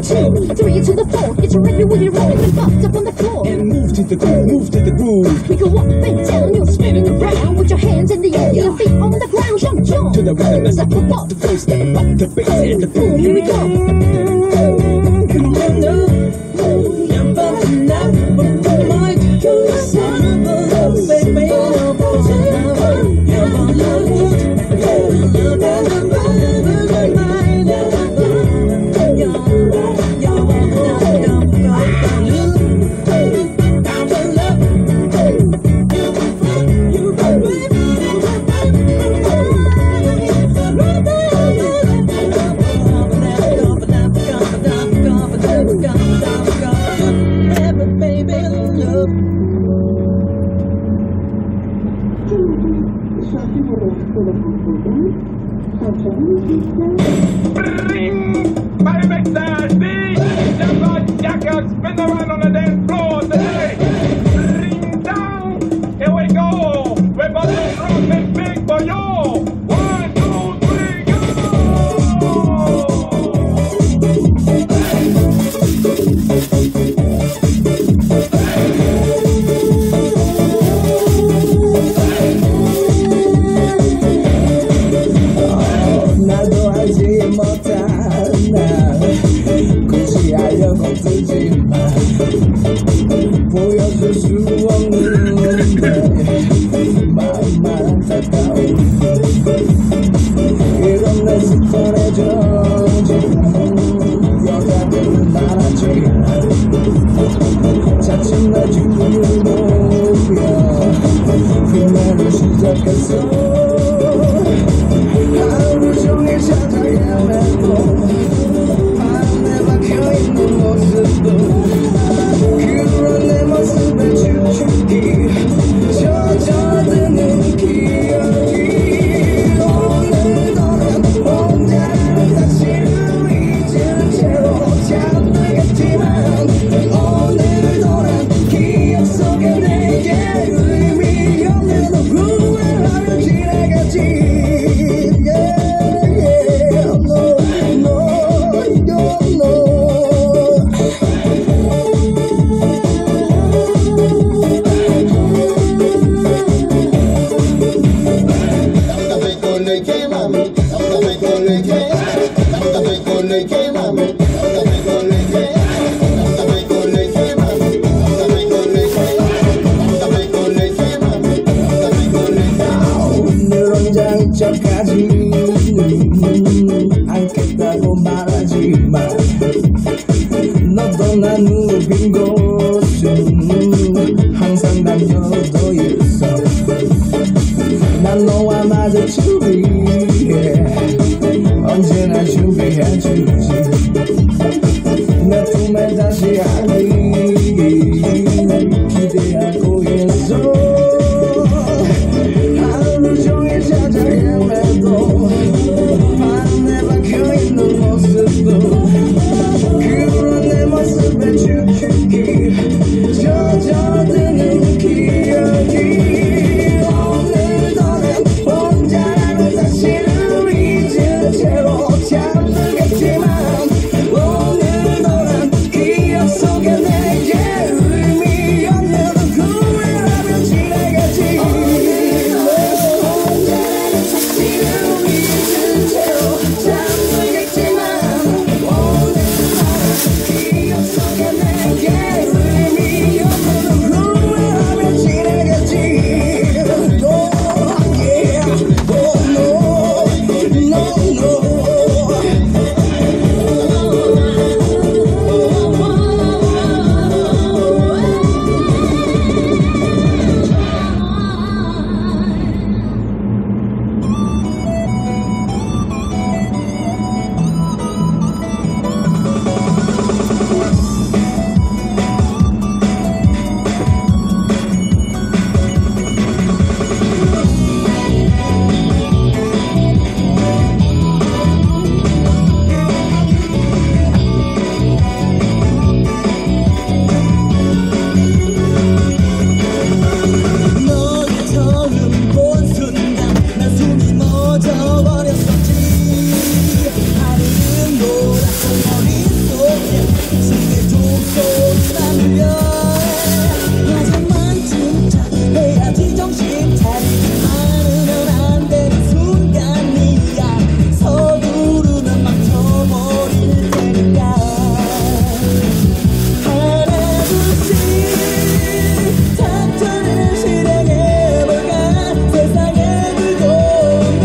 2, 3 to the 4. Get you ready with your rolling and fucked up on the floor. And move to the groove, move to the groove. We go up and down, you're spinning around with your hands in the air, your feet on the ground. Jump, jump To the rhythm, let's step up, the first step up, the bass and the boom. here we go. Baby, that's the jackers spin around on the dance floor today. Bring down, here we go. We're about to rock it big for you. 1, 2, 3, 나도 알지 못하나 고시하려고 들지만 보여줄 수 없는데 마음만 안타까운 이런 내 습관에 젖은 여자들은 많았지 차츰 내 주위를 보며 흉내를 시작했어 하루 종일 찾아 헤매고 밤에 박혀있는 모습도 그런 내 모습에 춤추기 젖어드는 기억이 오늘도 난 혼자라는 사실을 잊은 채로 잠들겠지만 오늘도 난 기억 속에 내게 의미 없는 후회하며 지나가지 저까지는 않겠다고 말하지만 너도 난 누빈 곳은 항상 남겨둬 있어 난 너와 마주치기 위해 언제나 준비해주지 내 품에 다시 안기길 기대하고 있어 하루 종일 찾아 헤매도 밤에 박혀있는 모습도 그런 내 모습에 춤추기 젖어드는 기억이 오늘도 난 혼자라는 사실을 잊은 채로 잠들겠지만 오늘도 난 기억 속에 내게 의미 없는 후회하며 지나가지 기억 속에 내게 의미 목소리 나누려 화장만쯤 해야지 정신 차리지 않으면 안 되는 순간이야 서두르면 망쳐버릴 테니까 하나둘씩 작전을 실행해볼까 세상에 들고 오는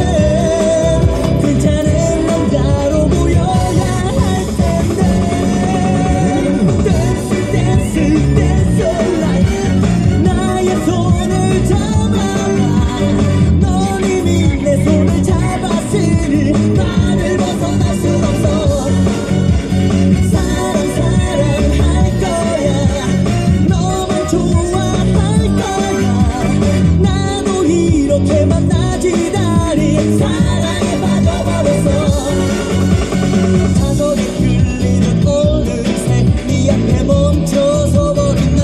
괜찮은 남자로 보여야 할 텐데 Dance dance dance all night 나의 손을 잡아봐 넌 이미 내 손을 잡았으니 나를 벗어날 순 없어 사랑할 거야 너만 좋아할 거야 나도 이렇게 만나지다니 사랑에 빠져버렸어 자석에 끌리는 어느새 네 앞에 멈춰서 버린 나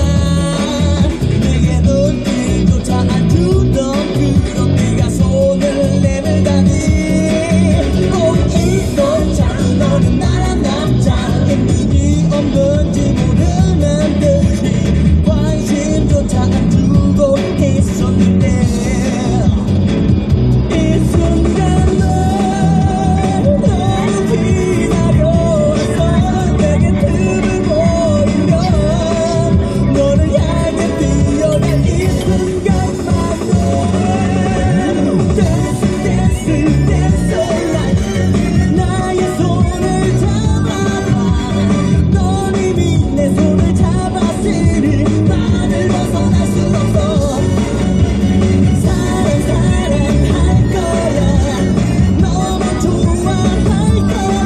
내게 눈길조차 안 주던 그런 네가 손을 내밀다니 이걸 참 너는 나란 남자에게 의미 없는지 모르는 듯이 관심조차 안 주고 있었는데 이 순간 넌 너무 기다려왔어 내게 틈을 보이면 너를 향해 뛰어날 이 순간만은 Dance dance dance all night 나의 손을 잡아봐 넌 이미 내 손을 잡았으니 나를 벗어날 수 없어 사랑할 거야 너만 좋아할 거야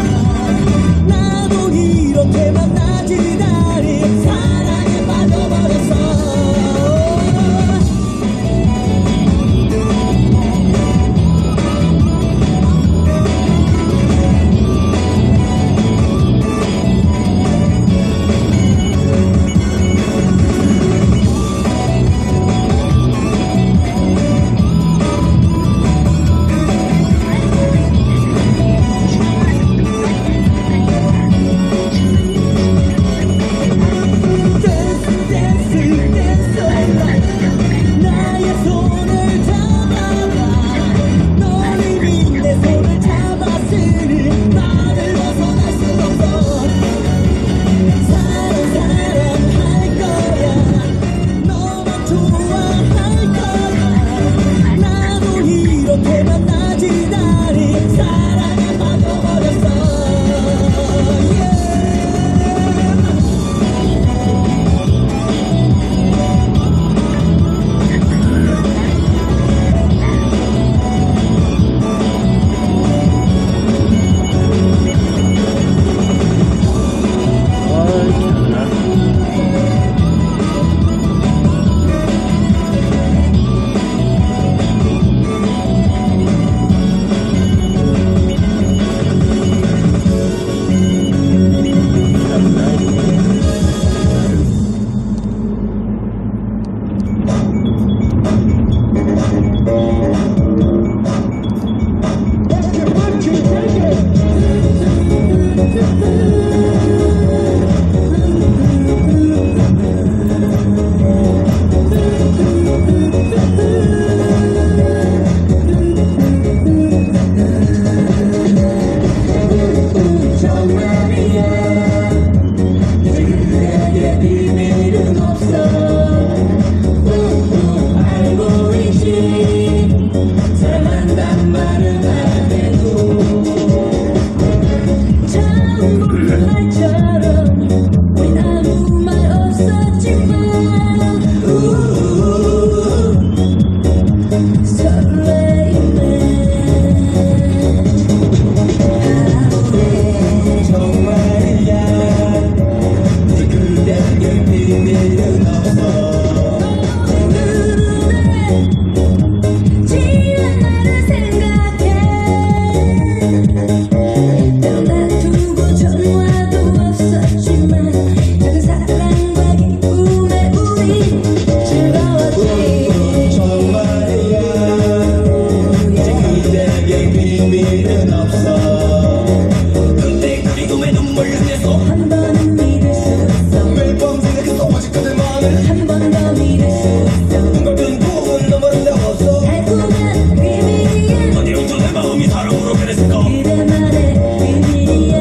나도 이렇게 만나지다니 사랑에 빠져버렸어 Dance dance dance all night 나의 손을 잡아봐 넌 이미 내 손을 잡았으니 나를 벗어날 수 없어 사랑할 거야 너만 좋아할 거야 나도 이렇게 만나지다니 사랑에 빠져버렸어 정말이야 네 그대에게 비밀은 없어 한 번 더 믿을 수 있어 같은 부분 너무나 없어 달콤한 비밀이야 어디부터 내 마음이 사랑으로 변했을까 그대만의 비밀이야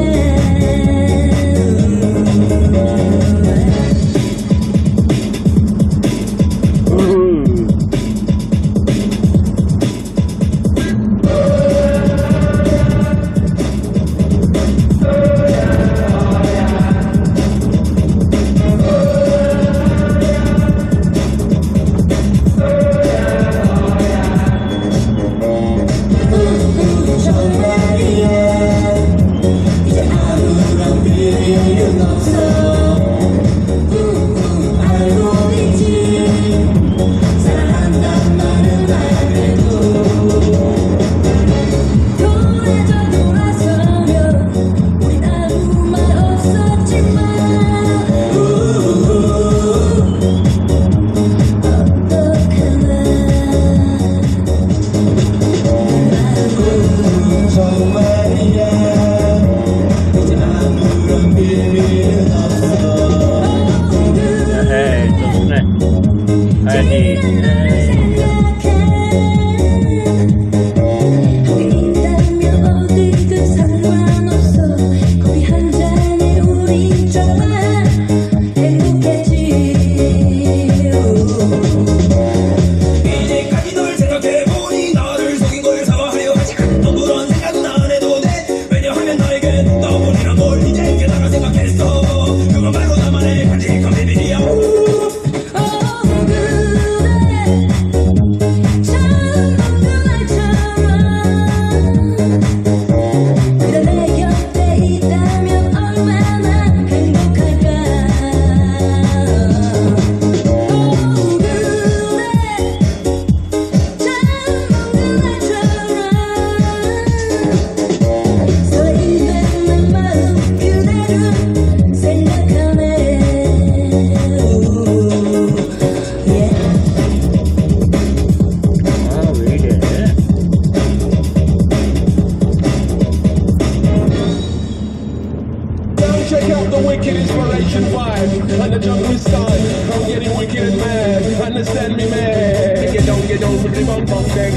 Check out the wicked inspiration vibe and the jungle style. I'm getting wicked and mad. Understand me, man. Get down with the bum bum thing.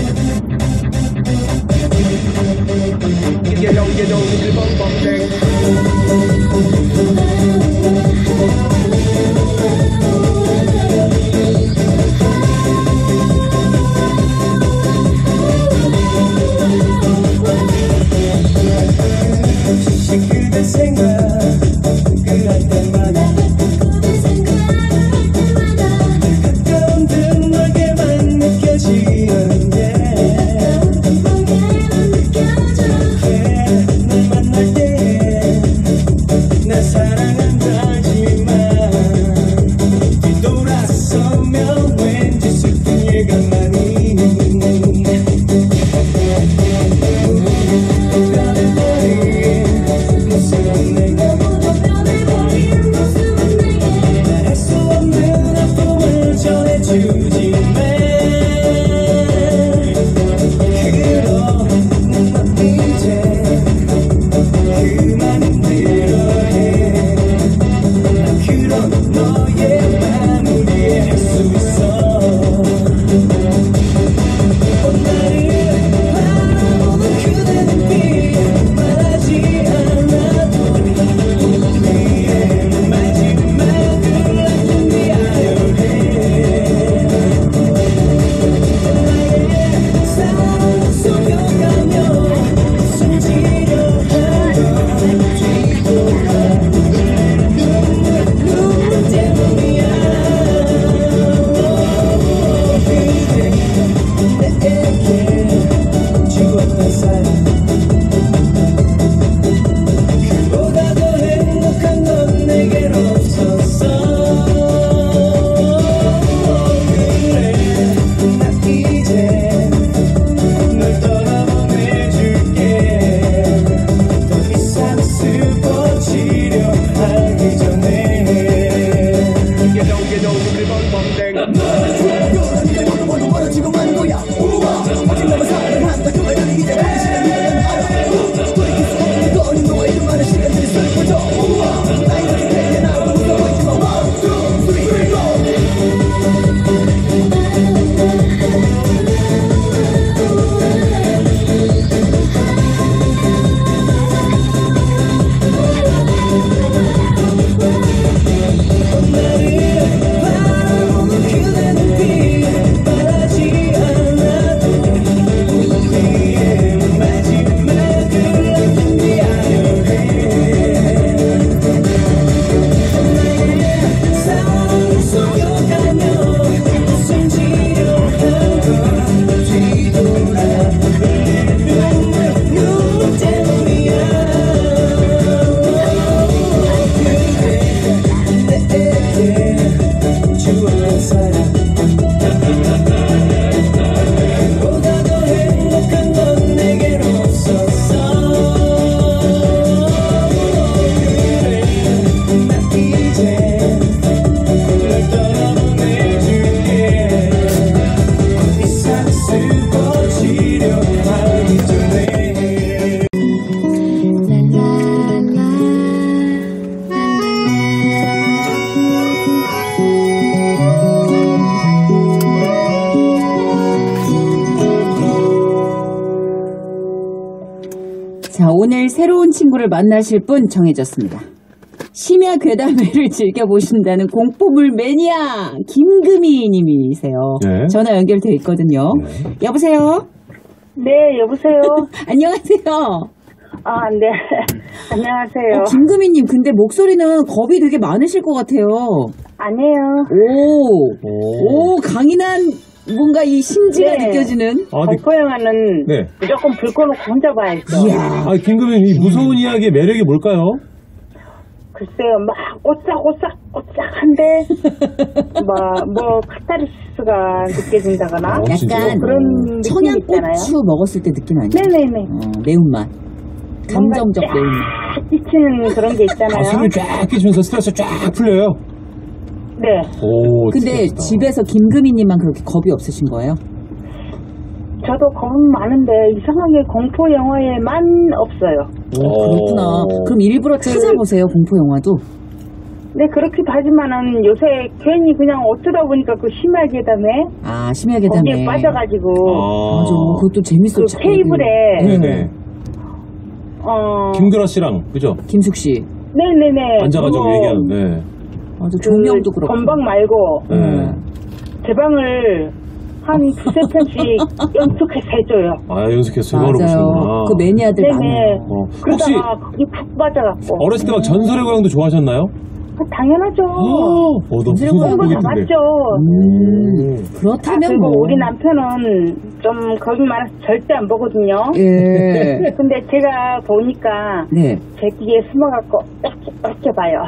Get down with the bum bum thing. 그대 생각 그럴 때마다 가끔 너에게만 느껴지는데 날 만날 때 내 사랑 새로운 친구를 만나실 분 정해졌습니다. 심야 괴담회를 즐겨보신다는 공포물 매니아 김금희 님이세요. 네. 전화 연결돼 있거든요. 여보세요? 네, 여보세요? 안녕하세요. 아, 네. 안녕하세요. 김금희 님, 근데 목소리는 겁이 되게 많으실 것 같아요. 아니에요. 오, 강인한 뭔가 이 심지가 네. 느껴지는. 공포 영화는 네. 무조건 불 꺼놓고 혼자 봐야죠. 이야. 김금희, 이 무서운 이야기의 매력이 뭘까요? 글쎄요, 막 오싹한데, 뭐 카타르시스가 느껴진다거나. 약간 그런 느낌 있잖아요. 청양고추 먹었을 때 느낌 아니에요? 네네네. 매운맛. 감정적 매운맛. 쫙 끼치는 그런 게 있잖아요. 숨을 쫙 끼치면서 스트레스 쫙 풀려요. 네. 오, 근데 진짜. 집에서 김금희님만 그렇게 겁이 없으신 거예요? 저도 겁은 많은데 이상하게 공포 영화에만 없어요. 그렇구나. 그럼 일부러 찾아보세요, 공포 영화도. 네, 그렇기도 하지만은 요새 괜히 그냥 어쩌다 보니까 그 심야 괴담에 아, 심야 괴담에. 거기에 빠져가지고 맞아, 그것도 재밌었지. 그 케이블에 네네. 김구라 씨랑, 그죠? 김숙 씨. 네네네. 앉아가지고 그거 얘기하는, 네. 맞아, 조명도 그렇고. 건방 말고 네. 제 방을 한 두세 편씩 연속해서 해줘요. 아, 연속해서 제방으로 보시는구나. 맞아요. 그 매니아들 네네. 많아요. 혹시 그러다가 거기 푹 빠져갖고. 어렸을 때 막 전설의 고향도 좋아하셨나요? 당연하죠. 너무 전설의 무서운 그런 곡이 거 다 있던데. 봤죠. 그렇다면 그리고 뭐. 우리 남편은 좀 겁이 많아서 절대 안 보거든요. 예. 근데 제가 보니까 네. 제 뒤에 숨어갖고 이렇게 봐요.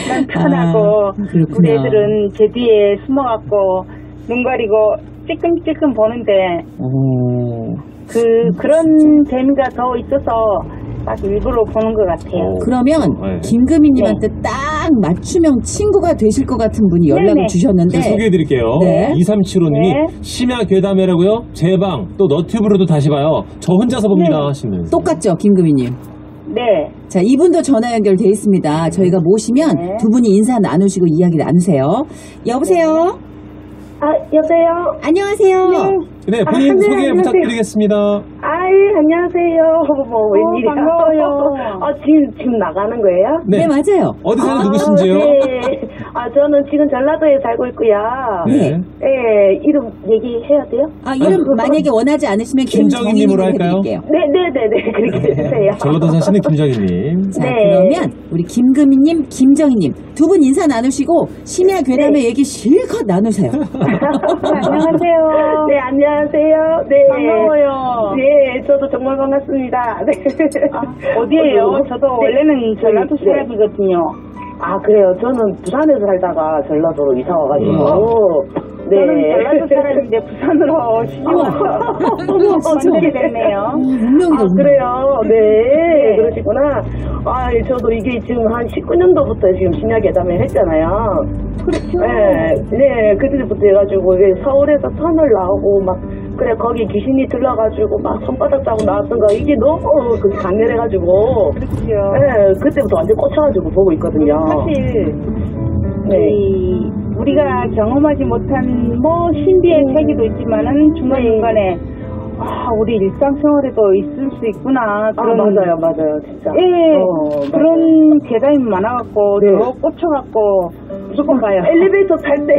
난 편하고 그렇구나. 우리 애들은 제 뒤에 숨어갖고 눈 가리고 찔끔찔끔 보는데 그런 재미가 더 있어서 딱 일부러 보는 것 같아요. 그러면 네. 김금희님한테 딱 맞춤형 친구가 되실 것 같은 분이 연락을 네네. 주셨는데 제가 소개해드릴게요. 네. 2375님이 네. 심야 괴담회라고요? 제방 또 너튜브로도 다시 봐요. 저 혼자서 봅니다. 하시는. 똑같죠, 김금희님. 네. 자, 이분도 전화 연결돼 있습니다. 저희가 모시면 네. 두 분이 인사 나누시고 이야기 나누세요. 여보세요? 아, 여보세요? 안녕하세요. 네, 본인 네, 소개 안녕하세요. 부탁드리겠습니다. 아이, 안녕하세요. 웬일이야. 반가워요. 지금 나가는 거예요? 네, 맞아요. 어디 사는 누구신지요? 네. 저는 지금 전라도에 살고 있고요. 네. 네, 이름 얘기해야 돼요? 이름 만약에 원하지 않으시면 김정희님으로 할까요? 해드릴게요. 네네네네. 그렇게 해주세요. 전라도 사시는 김정희님. 자, 네. 그러면 우리 김금희님, 김정희님 두 분 인사 나누시고 심야 괴담의 얘기 실컷 나누세요. 안녕하세요. 네, 안녕하세요. 네. 반가워요. 네, 저도 정말 반갑습니다. 네. 어디에요? 저도 원래는 전라도 사람이거든요. 아, 그래요? 저는 부산에서 살다가 전라도로 이사 와가지고. 네. 저는 전라도 사람인데 부산으로 시집을 됐네요. 운명이다, 운명. 그래요? 네. 그러시구나. 저도 이게 지금 한 19년도부터 지금 심야 괴담을 했잖아요. 그렇죠. 네, 그때부터 해가지고 서울에서 터널 나오고 막 그래 거기 귀신이 들러가지고 막 손바닥 잡고 나왔던 거 이게 너무 강렬해가지고. 그렇죠. 네, 그때부터 완전 꽂혀가지고 보고 있거든요. 사실 우리가 경험하지 못한 뭐 신비의 세계도 있지만은 중간중간에 우리 일상생활에도 있을 수 있구나. 맞아요, 진짜. 예, 그런 괴담이 많아갖고, 저 꽂혀갖고, 무조건 봐요. 엘리베이터 탈 때,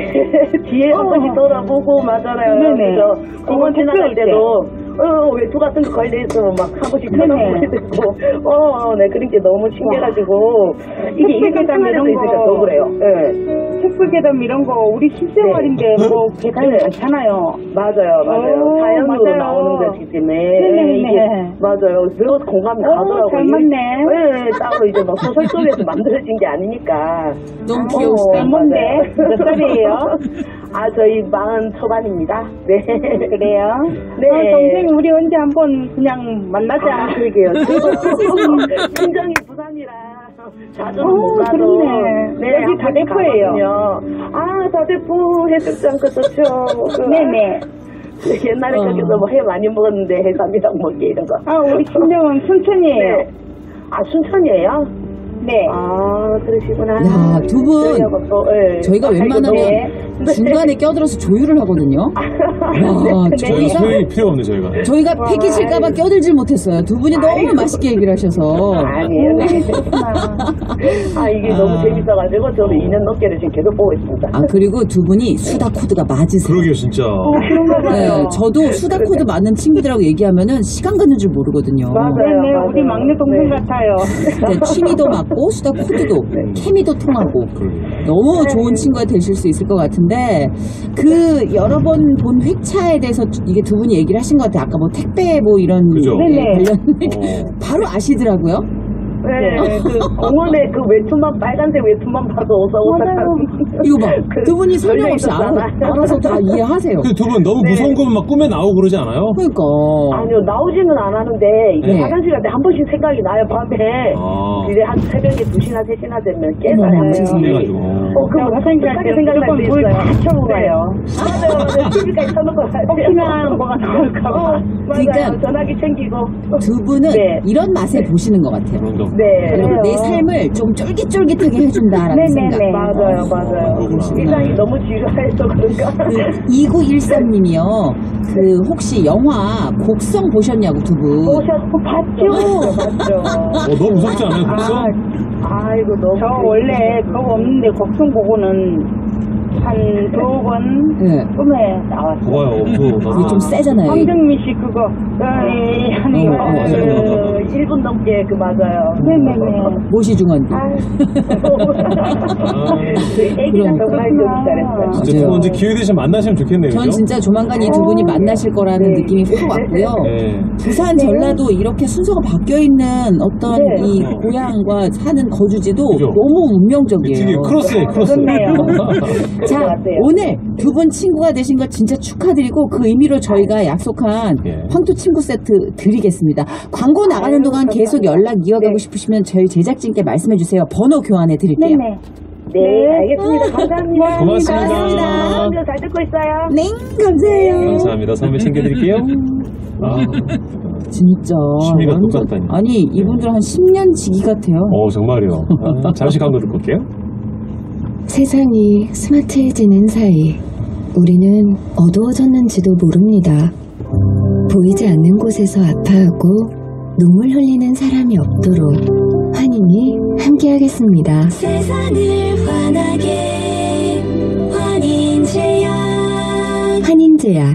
뒤에 한 번씩 돌아보고, 맞아요. 네네. 그래서 공원 지나갈 때도, 외투 같은 거 걸려있으면 막 한 번씩 쳐다보게 되고, 네, 그런 게 너무 신기해가지고, 이게 일상생활에도 있으니까 더 그래요. 예. 촛불 괴담 이런 거, 우리 실생활인데, 뭐, 괴담이 많잖아요. 맞아요. 자연으로 나오는 거기 때문에. 네네. 맞아요. 그래서 공감이 가더라고요. 잘 맞네. 네, 따로 이제 막 소설 속에서 만들어진 게 아니니까. 너무 귀여우시다. 뭔데? 몇 살이에요? 저희 40 초반입니다. 네. 그래요? 네. 동생이 우리 언제 한번 그냥 만나자. 그러게요. 친정이 부산이라 자주 못 가도. 네, 여기 다대포예요. 다대포 해수욕장 그 좋죠. 네네. 옛날에 거기서 뭐 회 많이 먹었는데 해삼이랑 먹기 이런 거. 우리 친정은 순천이에요. 네. 순천이에요? 네. 아, 그러시구나. 야, 두 분 저희가 웬만하면 중간에 껴들어서 조율을 하거든요. 와, 저희가 소용이 필요 없네, 저희가 패기 칠까봐 껴들질 못했어요. 두 분이 너무 맛있게 얘기를 하셔서. 아니에요. 이게 너무 재밌어가지고 저도 2년 넘게를 지금 계속 보고 있습니다. 아, 그리고 두 분이 수다 코드가 맞으세요. 그러게요, 진짜. 그런가 봐요. 네, 저도 수다 코드 맞는 친구들하고 얘기하면은 시간 가는 줄 모르거든요. 맞아요. 네, 우리 막내 동생 같아요. 네, 취미도 맞고 수다 코드도 케미도 통하고 너무 좋은 친구가 되실 수 있을 것 같은데 그 여러 번 본 회차에 대해서 이게 두 분이 얘기를 하신 것 같아요. 아까 뭐 택배 뭐 이런 그죠? 관련 바로 아시더라고요. 네, 그 공원에 그 외투만 빨간색 외투만 봐도 오싹오싹. 이거 봐. 두 분이 설명 없이 알아서 다 이해하세요. 근데 두 분 너무 무서운 거면 막 꿈에 나오고 그러지 않아요? 그러니까. 아니요, 나오지는 않았는데 이게 네. 화장실 갈 때 한 번씩 생각이 나요, 밤에. 이제 한 새벽에 2시나 3시나 되면 깨져요. 해가지고. 그 화장실 갈 때 무조건 물 다 켜고 가요. 맞아요. TV까지 켜놓고 가요. 혹시나 뭐가 나올까봐. 그러니까 맞아요. 전화기 챙기고. 두 분은 네. 이런 맛에 보시는 것 같아요. 네. 그리고 내 삶을 좀 쫄깃쫄깃하게 해준다라는 생각. 맞아요. 일상이 너무 지루해서 그런가? 2913님이요. 그 혹시 영화 곡성 보셨냐고 두 분. 봤죠. 너무 무섭지 않아요, 곡성? 아이고, 너무. 저 원래 그거 없는데 곡성 보고는 한 2번 네. 꿈에 나왔어요. 봐요, 그게 좀 세잖아요. 황정민 씨 그거 하는 거. 1분 넘게 맞아요. 네네네. 모시중원비. 애기가 정말 너무 잘했어요. 진짜 두 분 언제 기회 되시면 만나시면 좋겠네요. 전 그죠? 진짜 조만간 이 두 분이 만나실 거라는 느낌이 확 왔고요. 네. 부산 전라도 이렇게 순서가 바뀌어 있는 어떤 이 고향과 사는 거주지도 그죠? 너무 운명적이에요. 되게 크로스예요, 크로스. 자, 오늘 두 분 친구가 되신 거 진짜 축하드리고 그 의미로 저희가 약속한 황토 친구 세트 드리겠습니다. 광고 나가는 동안 계속 연락 이어가고 싶으시면 저희 제작진께 말씀해 주세요. 번호 교환해 드릴게요. 네, 알겠습니다. 감사합니다. 고맙습니다. 잘 듣고 있어요. 네, 감사해요. 감사합니다. 선물 챙겨드릴게요. 진짜 취미가 완전- 똑같다니. 아니 이분들 한 10년 지기 같아요. 정말요. 잠시 광고 듣고 올게요. 세상이 스마트해지는 사이 우리는 어두워졌는지도 모릅니다. 보이지 않는 곳에서 아파하고 눈물 흘리는 사람이 없도록 환인이 함께하겠습니다. 세상을 환하게 환인제약. 환인제약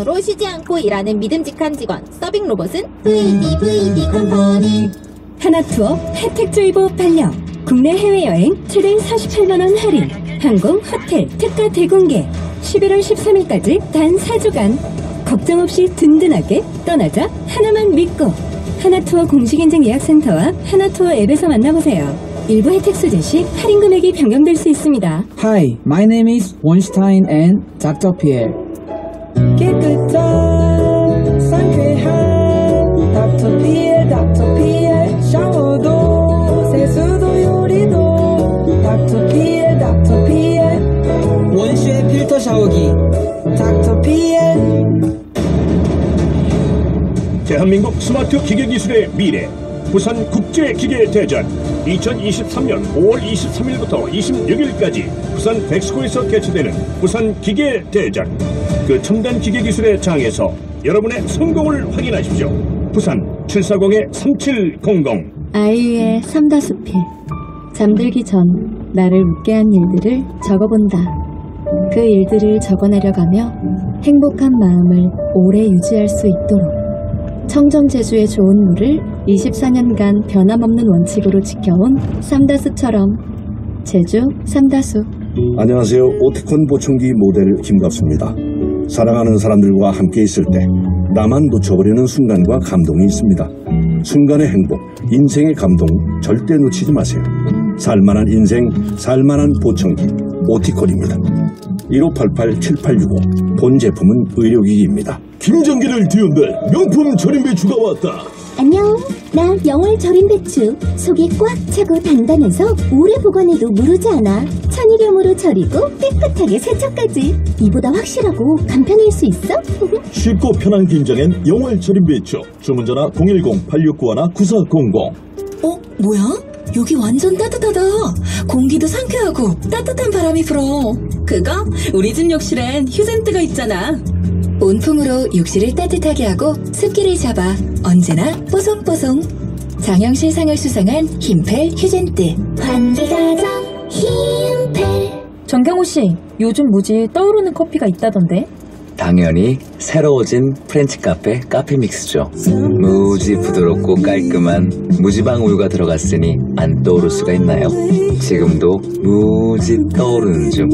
로 쉬지 않고 일하는 믿음직한 직원 서빙 로봇은 VD 컴퍼니. 하나투어 혜택주의보 발령. 국내 해외여행 최대 48만원 할인. 항공, 호텔, 특가 대공개. 11월 13일까지 단 4주간. 걱정 없이 든든하게 떠나자 하나만 믿고. 하나투어 공식인증 예약센터와 하나투어 앱에서 만나보세요. 일부 혜택 소재 시 할인 금액이 변경될 수 있습니다. Hi, my name is Wonstein and Dr. Pierre. 깨끗한 상쾌한 닥터 피엘 샤워도 세수도 요리도 닥터 피엘 원슈의 필터 샤워기 닥터 피엘. 대한민국 스마트 기계기술의 미래 부산 국제기계대전 2023년 5월 23일부터 26일까지 부산 백스코에서 개최되는 부산 기계대전. 그 첨단 기계기술의 장에서 여러분의 성공을 확인하십시오. 부산 740-3700. 아이유의 삼다수필. 잠들기 전 나를 웃게 한 일들을 적어본다. 그 일들을 적어내려가며 행복한 마음을 오래 유지할 수 있도록 청정 제주의 좋은 물을 24년간 변함없는 원칙으로 지켜온 삼다수처럼 제주 삼다수. 안녕하세요. 오티콘 보청기 모델 김갑수입니다. 사랑하는 사람들과 함께 있을 때 나만 놓쳐버리는 순간과 감동이 있습니다. 순간의 행복, 인생의 감동 절대 놓치지 마세요. 살만한 인생, 살만한 보청기 오티콘입니다. 1588-7865. 본 제품은 의료기기입니다. 김정기를 뒤흔들 명품 절임 배추가 왔다. 안녕. 나 영월 절임 배추. 속이 꽉 차고 단단해서 오래 보관해도 무르지 않아. 천일염으로 절이고 깨끗하게 세척까지. 이보다 확실하고 간편할 수 있어? 쉽고 편한 김장엔 영월 절임 배추. 주문 전화 010-8691-9400. 뭐야? 여기 완전 따뜻하다. 공기도 상쾌하고 따뜻한 바람이 불어. 그거 우리 집 욕실엔 휴젠트가 있잖아. 온풍으로 욕실을 따뜻하게 하고 습기를 잡아 언제나 뽀송뽀송. 장영실 상을 수상한 힘펠 휴젠트. 환기가정 힘펠. 정경호씨, 요즘 무지 떠오르는 커피가 있다던데? 당연히 새로워진 프렌치 카페 카페믹스죠. 무지 부드럽고 깔끔한 무지방 우유가 들어갔으니 안 떠오를 수가 있나요? 지금도 무지 떠오르는 중.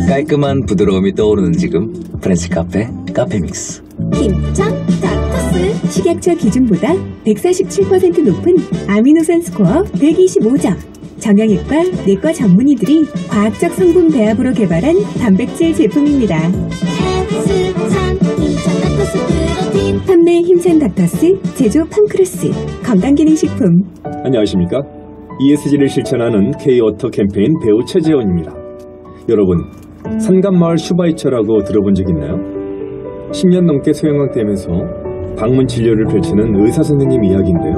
깔끔한 부드러움이 떠오르는 지금 프렌치 카페 카페믹스. 김장 닥터스. 식약처 기준보다 147% 높은 아미노산 스코어 125점. 정형외과, 내과 전문의들이 과학적 성분 배합으로 개발한 단백질 제품입니다. 판매 힘찬 닥터스, 제조 팜크루스, 건강기능식품. 안녕하십니까? ESG를 실천하는 K-워터 캠페인 배우 최재원입니다. 여러분, 산간마을 슈바이처라고 들어본 적 있나요? 10년 넘게 소형광되면서 방문 진료를 펼치는 의사 선생님 이야기인데요.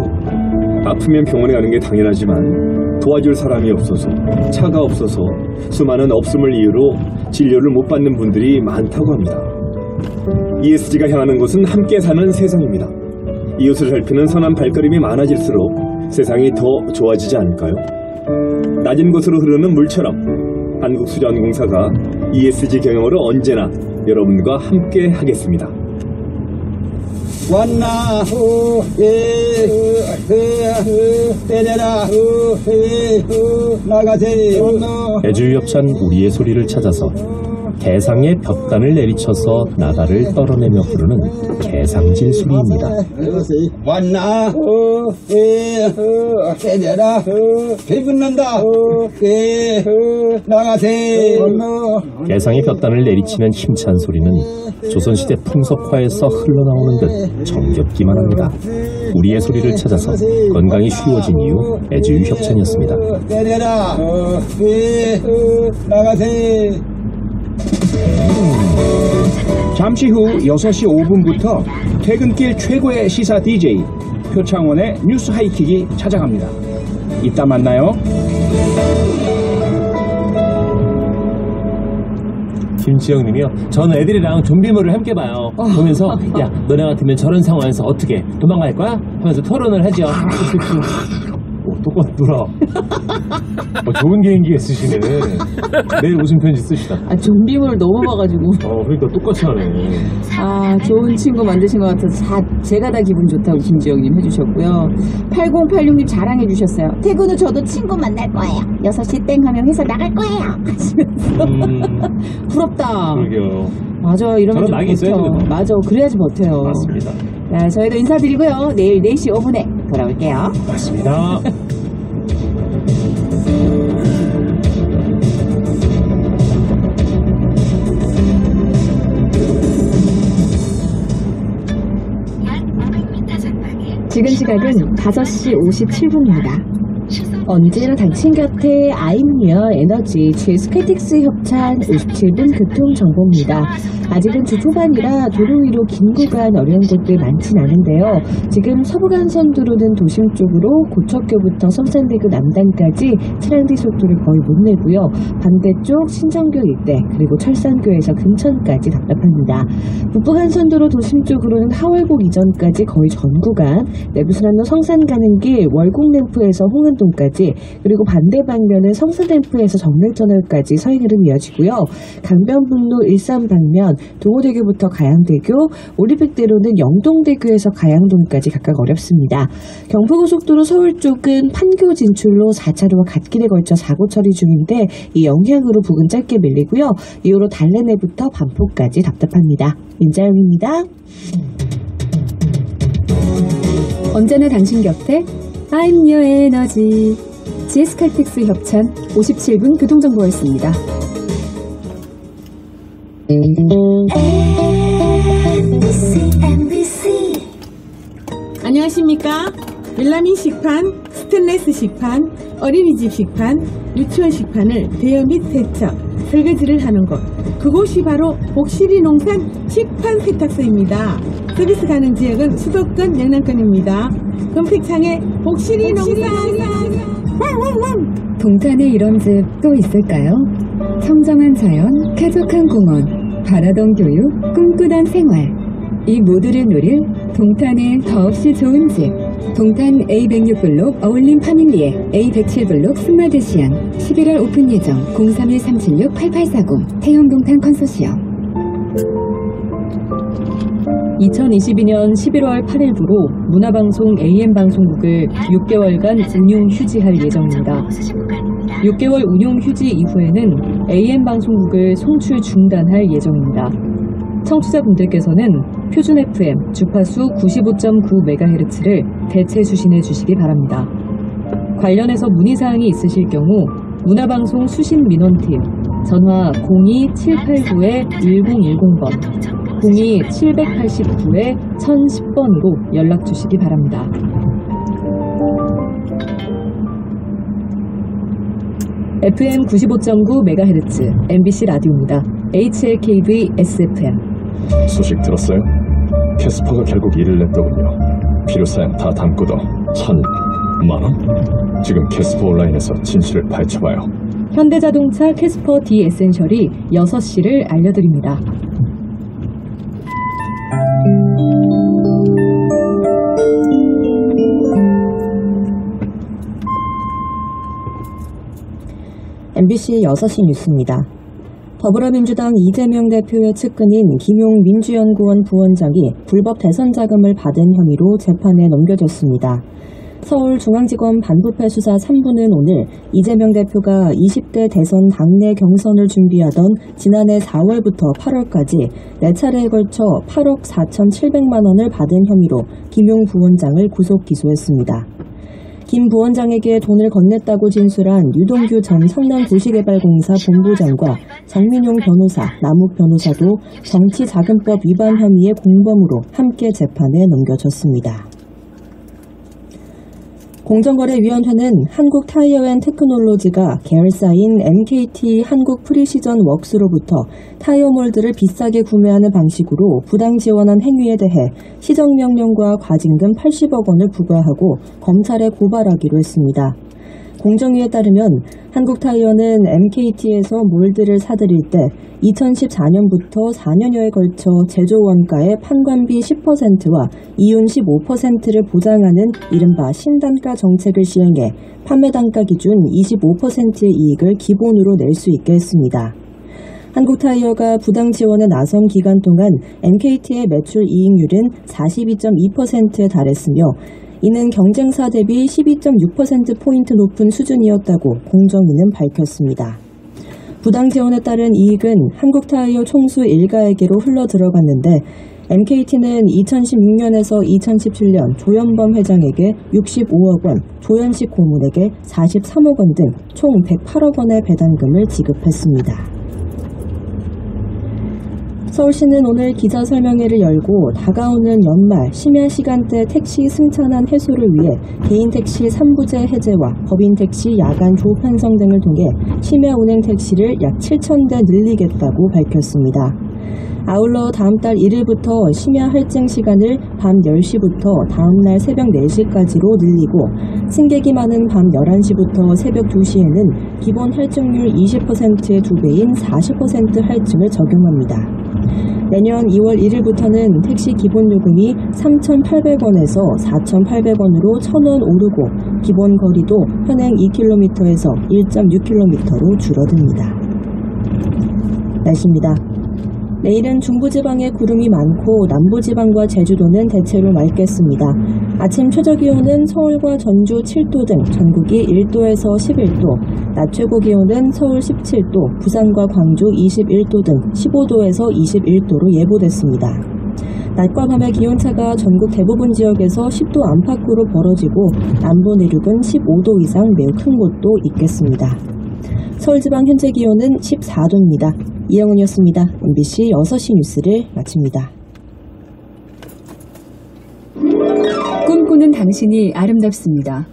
아프면 병원에 가는 게 당연하지만 도와줄 사람이 없어서, 차가 없어서 수많은 없음을 이유로 진료를 못 받는 분들이 많다고 합니다. ESG가 향하는 곳은 함께 사는 세상입니다. 이웃을 살피는 선한 발걸음이 많아질수록 세상이 더 좋아지지 않을까요? 낮은 곳으로 흐르는 물처럼 한국수자원공사가 ESG 경영으로 언제나 여러분과 함께 하겠습니다. 왔나 때려라 나가세. 애주협찬 우리의 소리를 찾아서 개상의 벽단을 내리쳐서 나다를 떨어내며 부르는 개상질 소리입니다. 왔나 때려라 배분난다 나가세. 개상의 벽단을 내리치는 힘찬 소리는 조선시대 풍속화에서 흘러나오는 듯 정겹기만 합니다. 우리의 소리를 찾아서 건강이 쉬워진 이유 애주협찬이었습니다. 때려라 나가세. 잠시 후 6시 5분부터 퇴근길 최고의 시사 DJ 표창원의 뉴스 하이킥이 찾아갑니다. 이따 만나요. 김지영님이요. 저는 애들이랑 좀비물을 함께 봐요. 보면서 야 너네 같으면 저런 상황에서 어떻게 도망갈 거야? 하면서 토론을 하죠. 똑같더라. 좋은 개인기 있으시네. 내일 무슨 편지 쓰시다. 좀비물 너무 봐가지고. 그러니까 똑같이 하네. 좋은 친구 만드신 것 같아서 제가 다 기분 좋다고 김지영님 해주셨고요. 8086님 자랑해주셨어요. 퇴근 후 저도 친구 만날 거예요. 6시 땡 하면 회사 나갈 거예요. 하시면서. 부럽다. 그러게요. 맞아, 이러면 좀 버텨. 맞아, 그래야지 버텨요. 맞습니다. 자, 저희도 인사드리고요. 내일 4시 5분에 돌아올게요. 맞습니다. 지금 시각은 5시 57분입니다. 언제나 당신 곁에 아임리어 에너지 GSK텍스 협찬 57분 교통정보입니다. 아직은 주초반이라 도로 위로 긴 구간 어려운 곳들 많진 않은데요. 지금 서부간선도로는 도심 쪽으로 고척교부터 성산대교 남단까지 차량들 속도를 거의 못 내고요. 반대쪽 신정교 일대 그리고 철산교에서 금천까지 답답합니다. 북부간선도로 도심 쪽으로는 하월곡 이전까지 거의 전 구간, 내부순환로 성산 가는 길 월곡램프에서 홍은동까지 그리고 반대 방면은 성산램프에서 정릉터널까지 서행 흐름 이어지고요. 강변북로 일산 방면 동호대교부터 가양대교, 올림픽대로는 영동대교에서 가양동까지 각각 어렵습니다. 경부고속도로 서울 쪽은 판교 진출로 4차로와 갓길에 걸쳐 사고 처리 중인데 이 영향으로 부근 짧게 밀리고요. 이후로 달래내부터 반포까지 답답합니다. 민자영입니다. 언제나 당신 곁에 I'm your energy. GS칼텍스 협찬 57분 교통정보였습니다. 안녕하세요. 안녕하십니까? 멜라민 식판, 스테인레스 식판, 어린이집 식판, 유치원 식판을 대여 및 세척, 설거지를 하는 곳. 그곳이 바로 복실이 농산 식판 세탁소입니다. 서비스 가능 지역은 수도권, 영남권입니다. 검색창에 복실이 농산. 동탄에 이런 집 또 있을까요? 청정한 자연, 쾌적한 공원, 바라던 교육, 꿈꾸던 생활. 이 모두를 누릴 동탄의 더없이 좋은 집. 동탄 A106블록 어울림 파밀리에 A107블록 스마드시안 11월 오픈 예정 031-376-8840 태영동탄 컨소시엄. 2022년 11월 8일부로 문화방송 AM방송국을 6개월간 운용 휴지할 예정입니다. 6개월 운용 휴지 이후에는 AM방송국을 송출 중단할 예정입니다. 청취자분들께서는 표준 FM 주파수 95.9MHz를 대체 수신해 주시기 바랍니다. 관련해서 문의사항이 있으실 경우 문화방송 수신 민원팀 전화 02789-1010번 02789-1010번으로 연락 주시기 바랍니다. FM 95.9MHz MBC 라디오입니다. HLKV SFM. 소식 들었어요? 캐스퍼가 결국 일을 냈더군요. 필요사항 다 담고도 1,000만 원? 지금 캐스퍼 온라인에서 진실을 파헤쳐봐요. 현대자동차 캐스퍼 D 에센셜이 6시를 알려드립니다. MBC 6시 뉴스입니다. 더불어민주당 이재명 대표의 측근인 김용 민주연구원 부원장이 불법 대선 자금을 받은 혐의로 재판에 넘겨졌습니다. 서울중앙지검 반부패 수사 3부는 오늘 이재명 대표가 20대 대선 당내 경선을 준비하던 지난해 4월부터 8월까지 4차례에 걸쳐 8억 4,700만 원을 받은 혐의로 김용 부원장을 구속 기소했습니다. 김 부원장에게 돈을 건넸다고 진술한 유동규 전 성남도시개발공사 본부장과 정민용 변호사, 남욱 변호사도 정치자금법 위반 혐의의 공범으로 함께 재판에 넘겨졌습니다. 공정거래위원회는 한국타이어앤테크놀로지가 계열사인 MKT 한국프리시전 웍스로부터 타이어 몰드를 비싸게 구매하는 방식으로 부당 지원한 행위에 대해 시정명령과 과징금 80억 원을 부과하고 검찰에 고발하기로 했습니다. 공정위에 따르면 한국타이어는 MKT에서 몰드를 사들일 때 2014년부터 4년여에 걸쳐 제조 원가의 판관비 10%와 이윤 15%를 보장하는 이른바 신단가 정책을 시행해 판매 단가 기준 25%의 이익을 기본으로 낼 수 있게 했습니다. 한국타이어가 부당 지원에 나선 기간 동안 MKT의 매출 이익률은 42.2%에 달했으며 이는 경쟁사 대비 12.6%포인트 높은 수준이었다고 공정위는 밝혔습니다. 부당 지원에 따른 이익은 한국타이어 총수 일가에게로 흘러들어갔는데 MKT는 2016년에서 2017년 조현범 회장에게 65억 원, 조현식 고문에게 43억 원 등 총 108억 원의 배당금을 지급했습니다. 서울시는 오늘 기자설명회를 열고 다가오는 연말 심야 시간대 택시 승차난 해소를 위해 개인택시 3부제 해제와 법인택시 야간 조편성 등을 통해 심야 운행 택시를 약 7,000대 늘리겠다고 밝혔습니다. 아울러 다음 달 1일부터 심야 할증 시간을 밤 10시부터 다음날 새벽 4시까지로 늘리고 승객이 많은 밤 11시부터 새벽 2시에는 기본 할증률 20%의 2배인 40% 할증을 적용합니다. 내년 2월 1일부터는 택시 기본요금이 3,800원에서 4,800원으로 1,000원 오르고 기본 거리도 현행 2km에서 1.6km로 줄어듭니다. 날씨입니다. 내일은 중부지방에 구름이 많고 남부지방과 제주도는 대체로 맑겠습니다. 아침 최저기온은 서울과 전주 7도 등 전국이 1도에서 11도, 낮 최고기온은 서울 17도, 부산과 광주 21도 등 15도에서 21도로 예보됐습니다. 낮과 밤의 기온차가 전국 대부분 지역에서 10도 안팎으로 벌어지고 남부 내륙은 15도 이상 매우 큰 곳도 있겠습니다. 서울지방 현재 기온은 14도입니다. 이영은이었습니다. MBC 6시 뉴스를 마칩니다. 꿈꾸는 당신이 아름답습니다.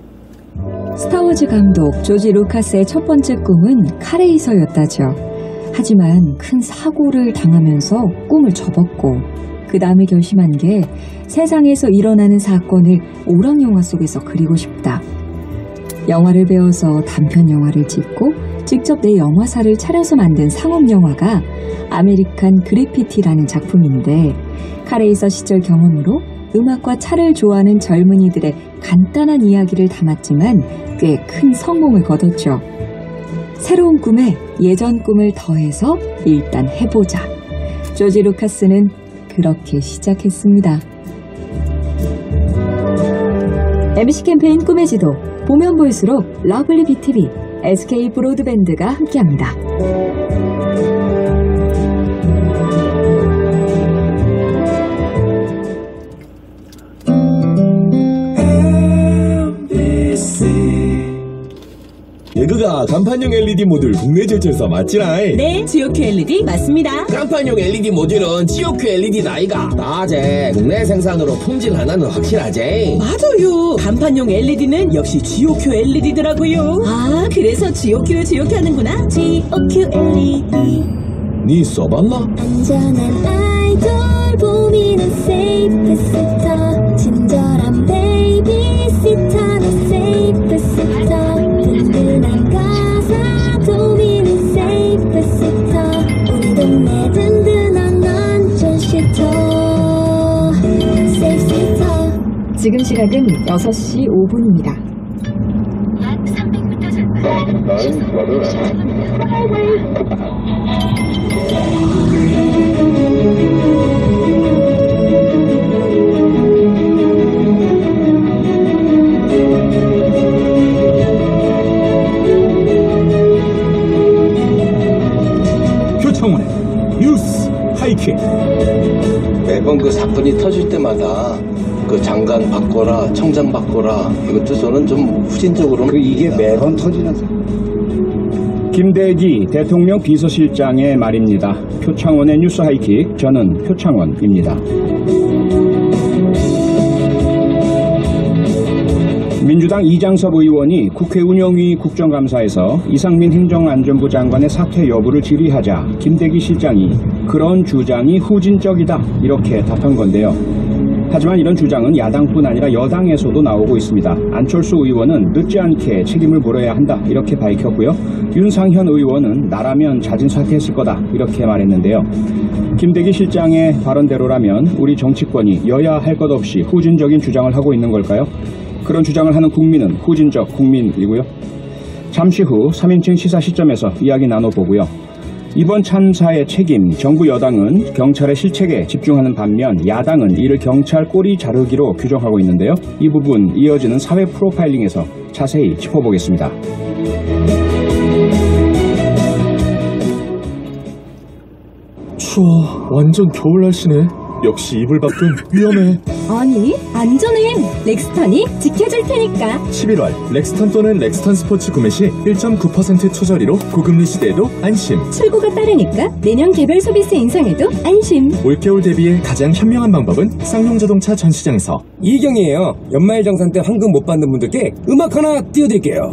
스타워즈 감독 조지 루카스의 첫 번째 꿈은 카레이서였다죠. 하지만 큰 사고를 당하면서 꿈을 접었고 그 다음에 결심한 게 세상에서 일어나는 사건을 오락 영화 속에서 그리고 싶다. 영화를 배워서 단편 영화를 찍고 직접 내 영화사를 차려서 만든 상업 영화가 아메리칸 그래피티라는 작품인데 카레이서 시절 경험으로 음악과 차를 좋아하는 젊은이들의 간단한 이야기를 담았지만 꽤 큰 성공을 거뒀죠. 새로운 꿈에 예전 꿈을 더해서 일단 해보자. 조지 루카스는 그렇게 시작했습니다. MC 캠페인 꿈의 지도, 보면 볼수록 러블리 BTV, SK 브로드밴드가 함께합니다. 얘그가 간판용 LED 모듈 국내 제철사 맞지라? 네, 지오큐 LED 맞습니다. 간판용 LED 모듈은 지오큐 LED다 아이가. 나제 국내 생산으로 품질 하나는 확실하지. 맞아요. 간판용 LED는 역시 지오큐 LED더라고요. 아, 그래서 지오큐 하는구나. 지오큐 LED. 니 써봤나? 안전한 아이돌 봄이는 세이프스터 친절한 베이비시터는 세이프스터 든든한 가사 도미는 세이프스터 우리 동네 든든한 안전시터 세이프스터. 지금 시각은 6시 5분입니다. 약 300m 전방 표창원의 뉴스 하이킥. 매번 그 사건이 터질 때마다 그 장관 바꿔라, 청장 바꿔라. 이것도 저는 좀 후진적으로. 이게 매번 터지는 김대기 대통령 비서실장의 말입니다. 표창원의 뉴스 하이킥. 저는 표창원입니다. 민주당 이장섭 의원이 국회 운영위 국정감사에서 이상민 행정안전부 장관의 사퇴 여부를 질의하자 김대기 실장이 그런 주장이 후진적이다 이렇게 답한 건데요. 하지만 이런 주장은 야당뿐 아니라 여당에서도 나오고 있습니다. 안철수 의원은 늦지 않게 책임을 물어야 한다 이렇게 밝혔고요. 윤상현 의원은 나라면 자진 사퇴했을 거다 이렇게 말했는데요. 김대기 실장의 발언대로라면 우리 정치권이 여야 할 것 없이 후진적인 주장을 하고 있는 걸까요? 그런 주장을 하는 국민은 후진적 국민이고요. 잠시 후 3인칭 시사 시점에서 이야기 나눠보고요. 이번 참사의 책임, 정부 여당은 경찰의 실책에 집중하는 반면 야당은 이를 경찰 꼬리 자르기로 규정하고 있는데요. 이 부분 이어지는 사회 프로파일링에서 자세히 짚어보겠습니다. 추워. 완전 겨울 날씨네. 역시 이불 밖은 위험해. 아니, 안전해. 렉스턴이 지켜줄 테니까. 11월 렉스턴 또는 렉스턴 스포츠 구매 시 1.9% 초저리로 고금리 시대에도 안심. 출고가 빠르니까 내년 개별 소비세 인상에도 안심. 올겨울 대비해 가장 현명한 방법은 쌍용 자동차 전시장에서. 이경이에요. 연말정산 때 황금 못 받는 분들께 음악 하나 띄워드릴게요.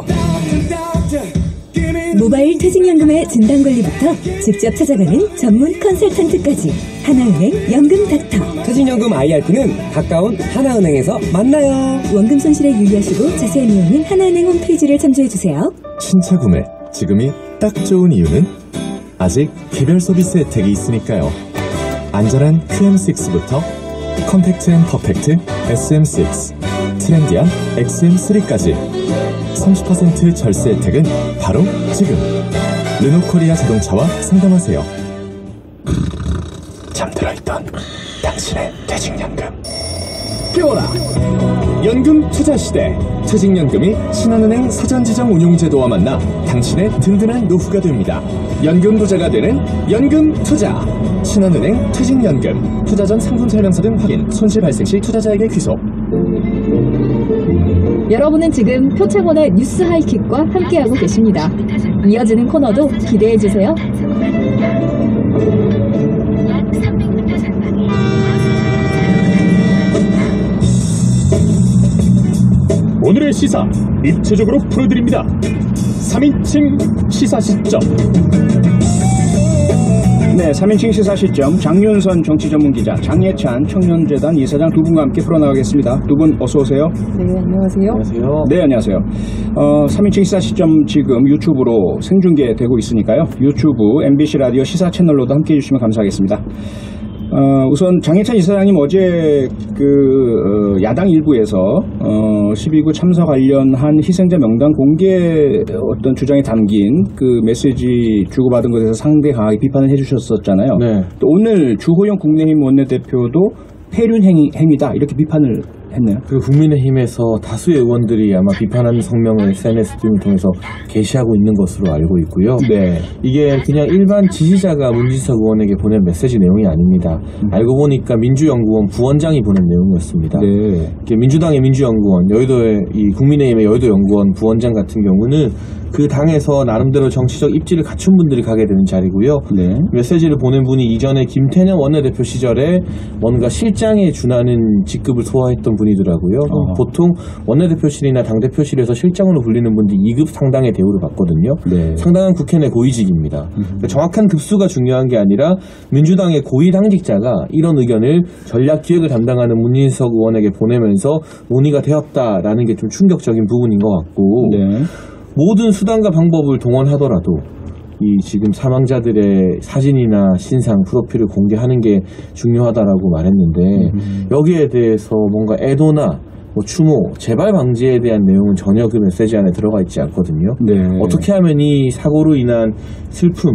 모바일 퇴직연금의 진단관리부터 직접 찾아가는 전문 컨설턴트까지 하나은행 연금닥터. 퇴직연금 IRP는 가까운 하나은행에서 만나요. 원금 손실에 유의하시고 자세한 내용은 하나은행 홈페이지를 참조해주세요. 신차 구매 지금이 딱 좋은 이유는 아직 개별 서비스 혜택이 있으니까요. 안전한 QM6부터 컴팩트 앤 퍼펙트 SM6, 트렌디한 XM3까지 30% 절세 혜택은 바로 지금. 르노코리아 자동차와 상담하세요. 잠들어 있던 당신의 퇴직연금. 깨워라! 연금 투자 시대. 퇴직연금이 신한은행 사전지정 운용제도와 만나 당신의 든든한 노후가 됩니다. 연금 부자가 되는 연금 투자. 신한은행 퇴직연금. 투자 전 상품 설명서 등 확인. 손실 발생 시 투자자에게 귀속. 여러분은 지금 표창원의 뉴스 하이킥과 함께하고 계십니다. 이어지는 코너도 기대해주세요. 오늘의 시사 입체적으로 풀어드립니다. 3인칭 시사 시점. 네, 3인칭 시사 시점 장윤선 정치전문기자, 장예찬 청년재단 이사장 두 분과 함께 풀어나가겠습니다. 두 분 어서 오세요. 네, 안녕하세요. 안녕하세요. 네, 안녕하세요. 3인칭 시사 시점 지금 유튜브로 생중계되고 있으니까요. 유튜브 MBC 라디오 시사 채널로도 함께해 주시면 감사하겠습니다. 우선 장예찬 이사장님 어제 야당 일부에서 12구 참사 관련한 희생자 명단 공개 어떤 주장에 담긴 그 메시지 주고받은 것에 대해서 상당히 강하게 비판을 해주셨었잖아요. 네. 또 오늘 주호영 국민의힘 원내대표도 폐륜 행위다 이렇게 비판을 했네요. 그 국민의힘에서 다수의 의원들이 아마 비판하는 성명을 SNS 등을 통해서 게시하고 있는 것으로 알고 있고요. 네. 이게 그냥 일반 지지자가 문진석 의원에게 보낸 메시지 내용이 아닙니다. 알고 보니까 민주연구원 부원장이 보낸 내용이었습니다. 네. 민주당의 민주연구원, 여의도의 이 국민의힘의 여의도연구원 부원장 같은 경우는 그 당에서 나름대로 정치적 입지를 갖춘 분들이 가게 되는 자리고요. 네. 메시지를 보낸 분이 이전에 김태년 원내대표 시절에 뭔가 실장에 준하는 직급을 소화했던 분이더라고요. 보통 원내대표실이나 당대표실에서 실장으로 불리는 분들이 2급 상당의 대우를 받거든요. 네. 상당한 국회 내 고위직입니다. 그러니까 정확한 급수가 중요한 게 아니라 민주당의 고위 당직자가 이런 의견을 전략기획을 담당하는 문진석 의원에게 보내면서 논의가 되었다라는 게 좀 충격적인 부분인 것 같고 네. 모든 수단과 방법을 동원하더라도 이 지금 사망자들의 사진이나 신상, 프로필을 공개하는 게 중요하다라고 말했는데 여기에 대해서 뭔가 애도나 추모, 재발 방지에 대한 내용은 전혀 그 메시지 안에 들어가 있지 않거든요. 네. 어떻게 하면 이 사고로 인한 슬픔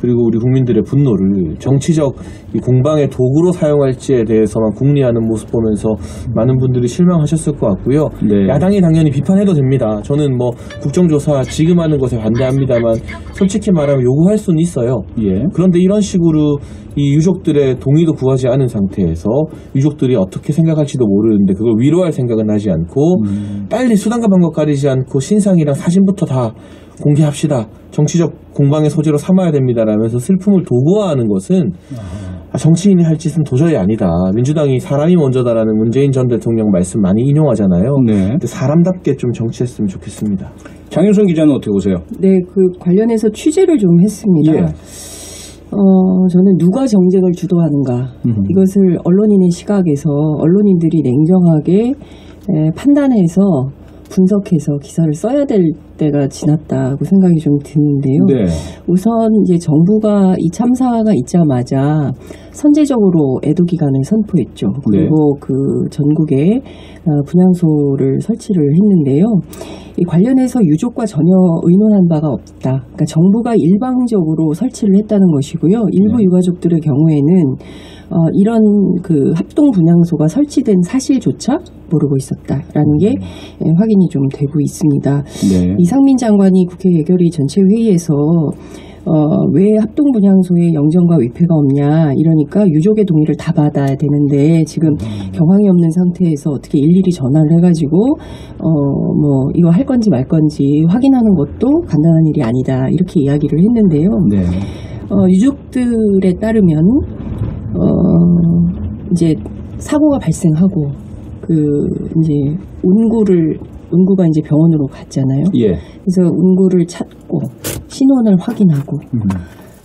그리고 우리 국민들의 분노를 정치적 이 공방의 도구로 사용할지에 대해서만 궁리하는 모습 보면서 많은 분들이 실망하셨을 것 같고요. 네. 야당이 당연히 비판해도 됩니다. 저는 국정조사 지금 하는 것에 반대합니다만 솔직히 말하면 요구할 수는 있어요. 예. 그런데 이런 식으로 이 유족들의 동의도 구하지 않은 상태에서 유족들이 어떻게 생각할지도 모르는데 그걸 위로할 생각은 하지 않고 빨리 수단과 방법 가리지 않고 신상이랑 사진부터 다 공개합시다. 정치적 공방의 소재로 삼아야 됩니다라면서 슬픔을 도구화하는 것은 정치인이 할 짓은 도저히 아니다. 민주당이 사람이 먼저다라는 문재인 전 대통령 말씀 많이 인용하잖아요. 네. 근데 사람답게 좀 정치했으면 좋겠습니다. 장윤선 기자는 어떻게 보세요? 네, 관련해서 취재를 좀 했습니다. 예. 저는 누가 정쟁을 주도하는가 이것을 언론인의 시각에서 언론인들이 냉정하게 판단해서 분석해서 기사를 써야 될 때가 지났다고 생각이 좀 드는데요. 네. 우선 이제 정부가 이 참사가 있자마자 선제적으로 애도 기간을 선포했죠. 그리고 그 전국에 분향소를 설치를 했는데요. 이 관련해서 유족과 전혀 의논한 바가 없다. 그러니까 정부가 일방적으로 설치를 했다는 것이고요. 일부 유가족들의 경우에는 이런 그 합동 분향소가 설치된 사실조차 모르고 있었다라는 게 확인이 좀 되고 있습니다. 네. 이상민 장관이 국회 예결위 전체 회의에서 왜 합동 분향소에 영정과 위패가 없냐 이러니까 유족의 동의를 다 받아야 되는데 지금 경황이 없는 상태에서 어떻게 일일이 전화를 해가지고 이거 할 건지 말 건지 확인하는 것도 간단한 일이 아니다 이렇게 이야기를 했는데요. 네. 유족들에 따르면 이제 사고가 발생하고 이제 운구가 이제 병원으로 갔잖아요. 예. 그래서 운구를 찾고 신원을 확인하고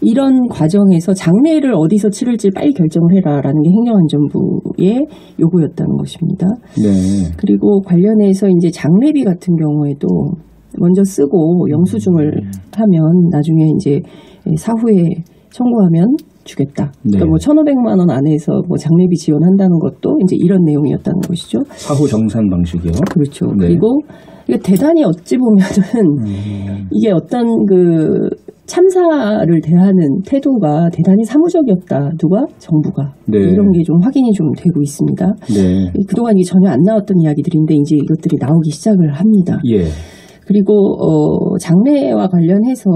이런 과정에서 장례를 어디서 치를지 빨리 결정을 해라라는 게 행정안전부의 요구였다는 것입니다. 네. 그리고 관련해서 이제 장례비 같은 경우에도 먼저 쓰고 영수증을 하면 나중에 이제 사후에 청구하면 주겠다. 그러니까 1,500만 원 안에서 장례비 지원한다는 것도 이제 이런 내용이었다는 것이죠. 사후 정산 방식이요. 그렇죠. 네. 그리고 이게 대단히 어찌 보면은 이게 어떤 참사를 대하는 태도가 대단히 사무적이었다. 누가? 정부가. 네. 이런 게 좀 확인이 좀 되고 있습니다. 네. 그동안 이게 전혀 안 나왔던 이야기들인데 이제 이것들이 나오기 시작을 합니다. 예. 그리고 장례와 관련해서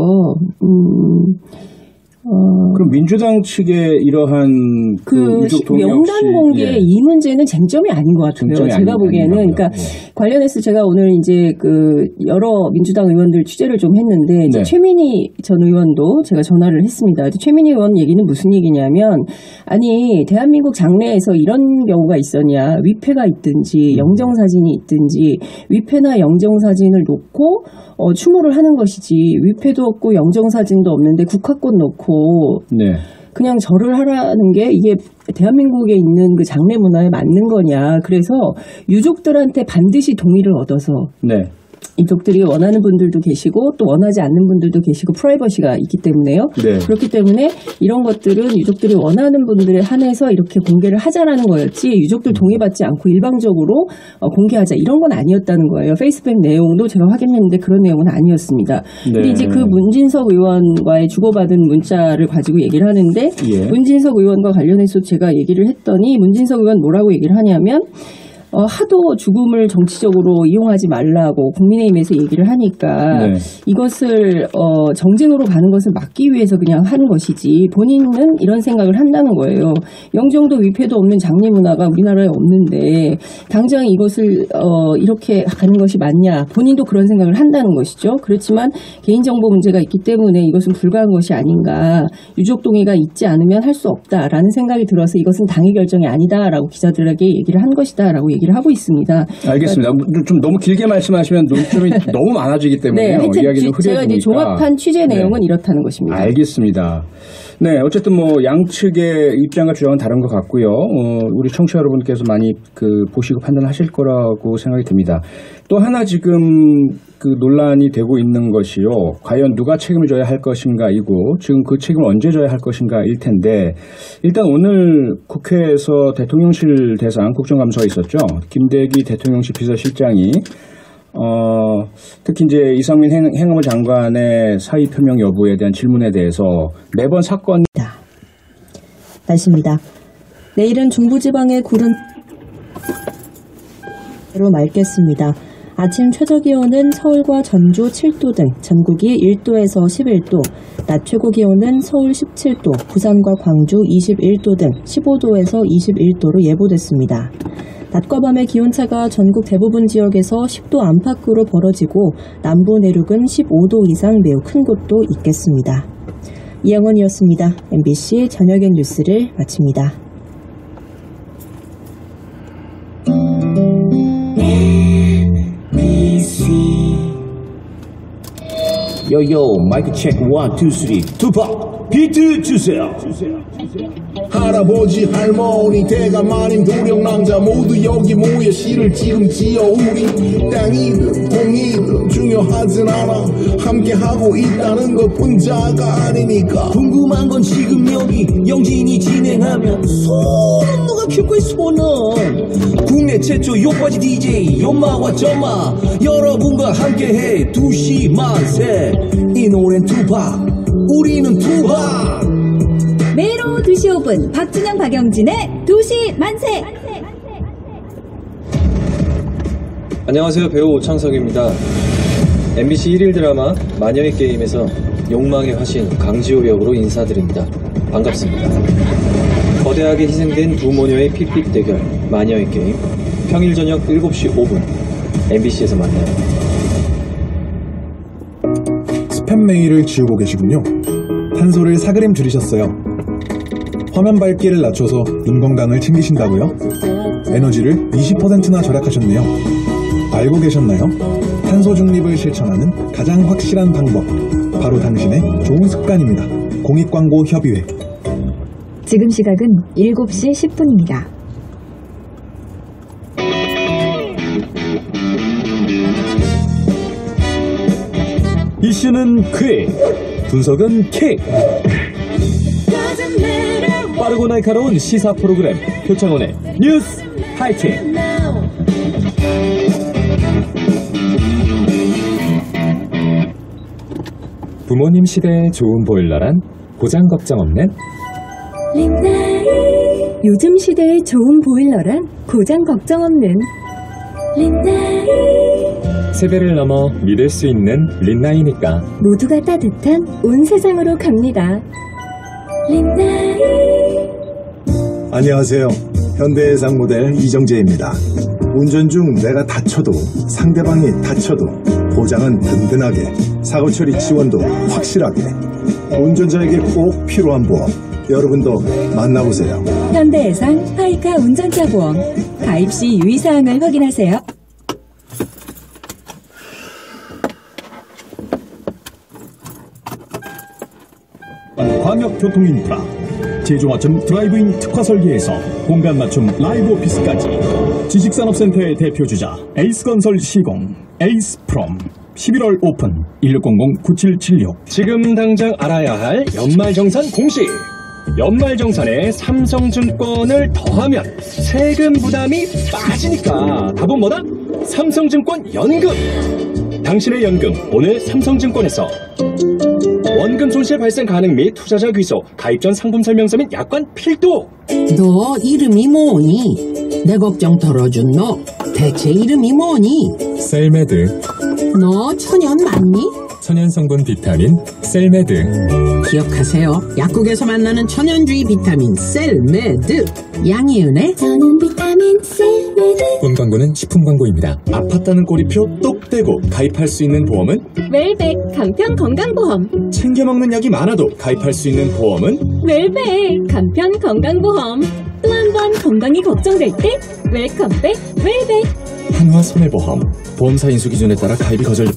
그럼 민주당 측의 이러한 그 유족 동의 명단 없이, 공개 예. 이 문제는 쟁점이 아닌 것 같아요. 쟁점이 제가 보기에는 그러니까 관련해서 제가 오늘 이제 그 여러 민주당 의원들 취재를 좀 했는데 이제 네. 최민희 전 의원도 제가 전화를 했습니다. 최민희 의원 얘기는 무슨 얘기냐면 아니 대한민국 장례에서 이런 경우가 있었냐 위패가 있든지 영정사진이 있든지 위패나 영정사진을 놓고 추모를 하는 것이지 위패도 없고 영정사진도 없는데 국화꽃 놓고 네. 그냥 절을 하라는 게 이게 대한민국에 있는 그 장례 문화에 맞는 거냐. 그래서 유족들한테 반드시 동의를 얻어서 네. 유족들이 원하는 분들도 계시고 또 원하지 않는 분들도 계시고 프라이버시가 있기 때문에요. 네. 그렇기 때문에 이런 것들은 유족들이 원하는 분들에 한해서 이렇게 공개를 하자라는 거였지 유족들 동의받지 않고 일방적으로 공개하자 이런 건 아니었다는 거예요. 페이스북 내용도 제가 확인했는데 그런 내용은 아니었습니다. 근데 네. 이제 그 문진석 의원과의 주고받은 문자를 가지고 얘기를 하는데 예. 문진석 의원과 관련해서 제가 얘기를 했더니 문진석 의원 뭐라고 얘기를 하냐면 하도 죽음을 정치적으로 이용하지 말라고 국민의힘에서 얘기를 하니까 네. 이것을 정쟁으로 가는 것을 막기 위해서 그냥 한 것이지 본인은 이런 생각을 한다는 거예요. 영정도 위패도 없는 장례 문화가 우리나라에 없는데 당장 이것을 이렇게 가는 것이 맞냐. 본인도 그런 생각을 한다는 것이죠. 그렇지만 개인정보 문제가 있기 때문에 이것은 불가한 것이 아닌가. 유족 동의가 있지 않으면 할 수 없다라는 생각이 들어서 이것은 당의 결정이 아니다라고 기자들에게 얘기를 한 것이다라고 얘기를 하고 있습니다. 알겠습니다. 좀 너무 길게 말씀하시면 논점이 너무 많아지기 때문에 네, 하여튼 이야기는 제가 이제 흐려지니까. 종합한 취재 내용은 네. 이렇다는 것입니다. 알겠습니다. 네, 어쨌든 뭐 양측의 입장과 주장은 다른 것 같고요. 우리 청취자 여러분께서 많이 보시고 판단하실 거라고 생각이 듭니다. 또 하나 지금 논란이 되고 있는 것이요. 과연 누가 책임을 져야 할 것인가이고 지금 그 책임을 언제 져야 할 것인가일 텐데 일단 오늘 국회에서 대통령실 대상 국정감사가 있었죠. 김대기 대통령실 비서실장이 특히 이제 이상민 행안부 장관의 사의 표명 여부에 대한 질문에 대해서 매번 사건이 날씨입니다. 내일은 중부지방의 구름 로 맑겠습니다. 아침 최저기온은 서울과 전주 7도 등 전국이 1도에서 11도, 낮 최고기온은 서울 17도, 부산과 광주 21도 등 15도에서 21도로 예보됐습니다. 낮과 밤의 기온차가 전국 대부분 지역에서 10도 안팎으로 벌어지고 남부 내륙은 15도 이상 매우 큰 곳도 있겠습니다. 이영원이었습니다. MBC 저녁엔 뉴스를 마칩니다. 요요 마이크 체크 1, 2, 3 투팍 비트 주세요. 할아버지 할머니 대가마님 도령남자 모두 여기 모여 시를 지금 지어 우리 땅이든 동이든 중요하진 않아 함께하고 있다는 것뿐자가 아니니까 궁금한 건 지금 여기 영진이 진행하면 손은 누가 킬 거야 손은 국내 최초 욕바지 DJ 연마와 점마 여러분과 함께해 2시 만세 이 노래는 투팍 우리는 투팍 매일 오후 2시 5분 박진영 박영진의 2시 만세. 안녕하세요. 배우 오창석입니다. MBC 1일 드라마 마녀의 게임에서 욕망의 화신 강지호 역으로 인사드립니다. 반갑습니다. 거대하게 희생된 두 모녀의 픽픽 대결 마녀의 게임 평일 저녁 7시 5분 MBC에서 만나요. 스팸 메일을 지우고 계시군요. 탄소를 4g 줄이셨어요. 화면 밝기를 낮춰서 눈 건강을 챙기신다고요? 에너지를 20%나 절약하셨네요. 알고 계셨나요? 탄소 중립을 실천하는 가장 확실한 방법, 바로 당신의 좋은 습관입니다. 공익광고협의회. 지금 시각은 7시 10분입니다. 이슈는 퀵, 분석은 킥. 빠르고 날카로운 시사 프로그램 표창원의 뉴스 하이킥. 부모님 시대에 좋은 보일러란 고장 걱정 없는 린나이. 요즘 시대에 좋은 보일러란 고장 걱정 없는 린나이. 세대를 넘어 믿을 수 있는 린나이니까 모두가 따뜻한 온 세상으로 갑니다. 안녕하세요. 현대해상 모델 이정재입니다. 운전 중 내가 다쳐도 상대방이 다쳐도 보장은 든든하게, 사고 처리 지원도 확실하게. 운전자에게 꼭 필요한 보험. 여러분도 만나보세요. 현대해상 파이카 운전자 보험. 가입 시 유의사항을 확인하세요. 광역교통인프라 제조맞춤 드라이브인 특화 설계에서 공간 맞춤 라이브 오피스까지 지식산업센터의 대표주자 에이스건설 시공 에이스프롬 11월 오픈 1600-9776. 지금 당장 알아야 할 연말정산 공시. 연말정산에 삼성증권을 더하면 세금 부담이 빠지니까 답은 뭐다? 삼성증권 연금. 당신의 연금 오늘 삼성증권에서. 원금 손실 발생 가능 및 투자자 귀속, 가입 전 상품 설명서 및 약관 필두. 너 이름이 뭐니? 내 걱정 덜어준 너 대체 이름이 뭐니? 셀메드. 너 천연 맞니? 천연 성분 비타민 셀메드. 기억하세요. 약국에서 만나는 천연주의 비타민 셀메드. 양희은의 저는 비타민 셀메드. 본 광고는 식품 광고입니다. 아팠다는 꼬리표 똑 떼고 가입할 수 있는 보험은 웰백 간편 건강보험. 챙겨 먹는 약이 많아도 가입할 수 있는 보험은 웰백 간편 건강보험. 또 한 번 건강이 걱정될 때 웰컴백 웰백. 한화 손해보험. 보험사 인수 기준에 따라 가입이 거절.